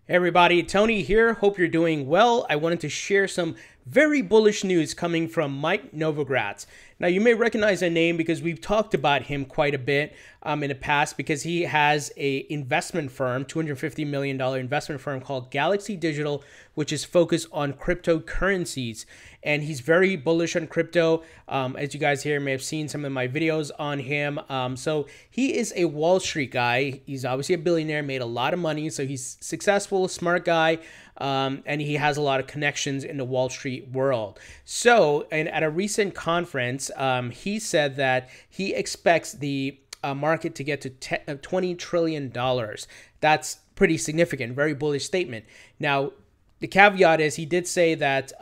Hey everybody, Tony here. Hope you're doing well. I wanted to share some very bullish news coming from Mike Novogratz. Now, you may recognize a name because we've talked about him quite a bit in the past because he has a investment firm, $250 million investment firm called Galaxy Digital, which is focused on cryptocurrencies. And he's very bullish on crypto. As you guys here may have seen some of my videos on him. So he is a Wall Street guy. He's obviously a billionaire, made a lot of money. So he's successful, smart guy. And he has a lot of connections in the Wall Street world. So, and at a recent conference, he said that he expects the market to get to $20 trillion. That's pretty significant, very bullish statement. Now, the caveat is he did say that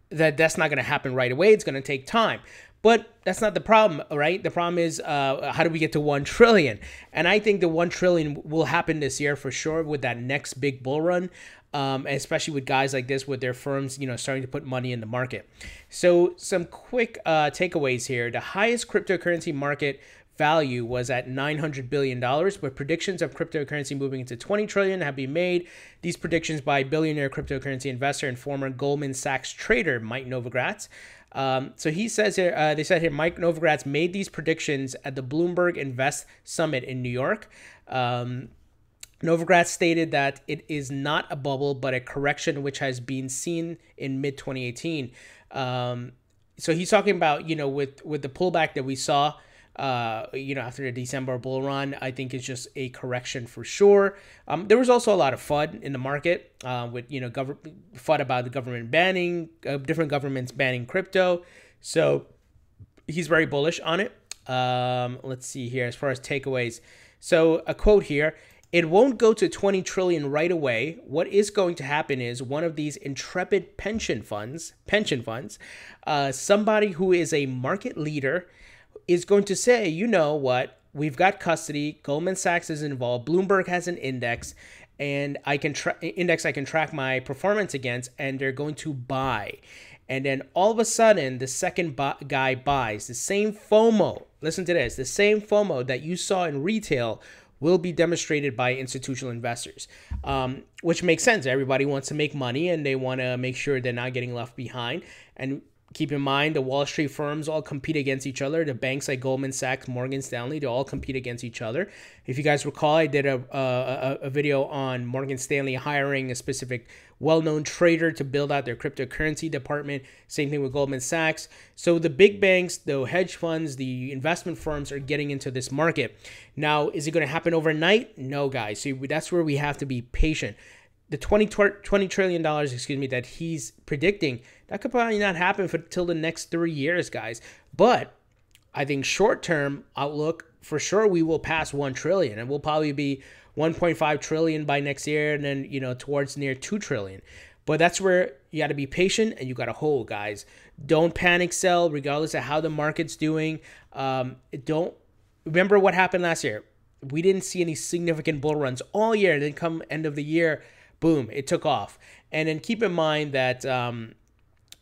that's not going to happen right away. It's going to take time. But that's not the problem, right? The problem is how do we get to 1 trillion? And I think the 1 trillion will happen this year for sure with that next big bull run, especially with guys like this with their firms, starting to put money in the market. So some quick takeaways here. The highest cryptocurrency market value was at $900 billion, but predictions of cryptocurrency moving into 20 trillion have been made. These predictions by billionaire cryptocurrency investor and former Goldman Sachs trader Mike Novogratz. So he says here, they said here, Mike Novogratz made these predictions at the Bloomberg Invest Summit in New York. Novogratz stated that it is not a bubble, but a correction which has been seen in mid-2018. So he's talking about, with the pullback that we saw, after the December bull run, I think it's just a correction for sure. There was also a lot of FUD in the market with, FUD about the government banning, different governments banning crypto. So he's very bullish on it. Let's see here as far as takeaways. So a quote here, "It won't go to 20 trillion right away. What is going to happen is one of these intrepid pension funds, somebody who is a market leader is going to say, you know what, we've got custody, Goldman Sachs is involved, Bloomberg has an index, and I can track my performance against, and they're going to buy." And then all of a sudden, the second guy buys. The same FOMO, listen to this, the same FOMO that you saw in retail will be demonstrated by institutional investors, which makes sense. Everybody wants to make money, and they want to make sure they're not getting left behind. And keep in mind, the Wall Street firms all compete against each other. The banks like Goldman Sachs, Morgan Stanley, they all compete against each other. If you guys recall, I did a video on Morgan Stanley hiring a specific well-known trader to build out their cryptocurrency department. Same thing with Goldman Sachs. So the big banks, the hedge funds, the investment firms are getting into this market. Now, is it going to happen overnight? No, guys. So that's where we have to be patient. The $20 trillion, that he's predicting, that could probably not happen until the next 3 years, guys. But I think short-term outlook, for sure, we will pass 1 trillion, and we'll probably be 1.5 trillion by next year, and then, towards near 2 trillion. But that's where you got to be patient and you got to hold, guys. Don't panic sell, regardless of how the market's doing. Don't remember what happened last year. We didn't see any significant bull runs all year. Then come end of the year, boom, it took off. And then keep in mind that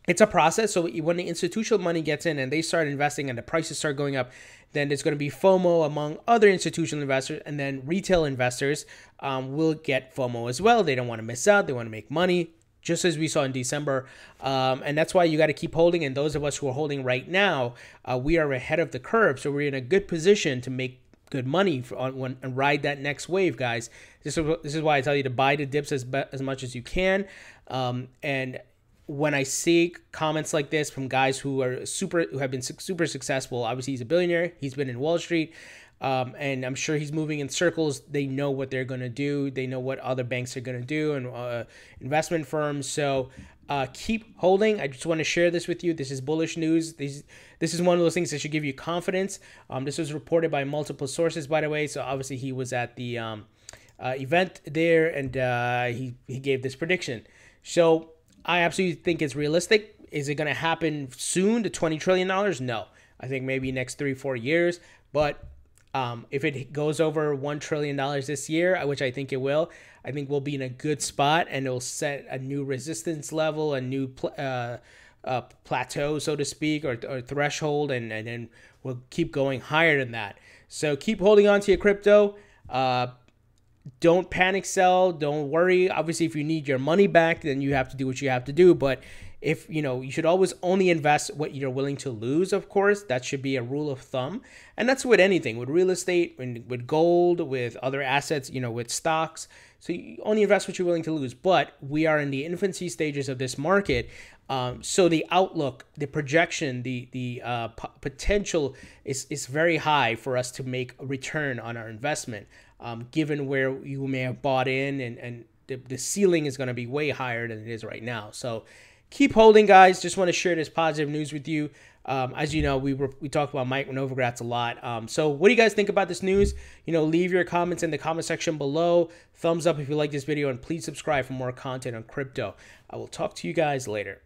it's a process. So when the institutional money gets in and they start investing and the prices start going up, then there's going to be FOMO among other institutional investors, and then retail investors will get FOMO as well. They don't want to miss out. They want to make money, just as we saw in December. And that's why you got to keep holding. And those of us who are holding right now, we are ahead of the curve. So we're in a good position to make good money and ride that next wave, guys. This is why I tell you to buy the dips as much as you can. And when I see comments like this from guys who have been super successful, obviously he's a billionaire. He's been in Wall Street, and I'm sure he's moving in circles. They know what they're going to do. They know what other banks are going to do and investment firms. So keep holding. I just want to share this with you. This is bullish news. This is one of those things that should give you confidence. This was reported by multiple sources, by the way. So obviously he was at the event there, and he gave this prediction. So I absolutely think it's realistic. Is it going to happen soon to $20 trillion? No. I think maybe next 3-4 years. But if it goes over $1 trillion this year, which I think it will, I think we'll be in a good spot, and it'll set a new resistance level, a new plateau, so to speak, or threshold, and then we'll keep going higher than that. So keep holding on to your crypto. don't panic sell. Don't worry. Obviously, if you need your money back, then you have to do what you have to do. But if you should always only invest what you're willing to lose, of course. That should be a rule of thumb. And that's with anything, with real estate, with gold, with other assets, with stocks. So you only invest what you're willing to lose. But we are in the infancy stages of this market. So the outlook, the projection, the potential is very high for us to make a return on our investment, given where you may have bought in, and the ceiling is going to be way higher than it is right now. So keep holding, guys. Just want to share this positive news with you. As you know, we talked about Mike Novogratz a lot. So what do you guys think about this news? Leave your comments in the comment section below. Thumbs up if you like this video, and please subscribe for more content on crypto. I will talk to you guys later.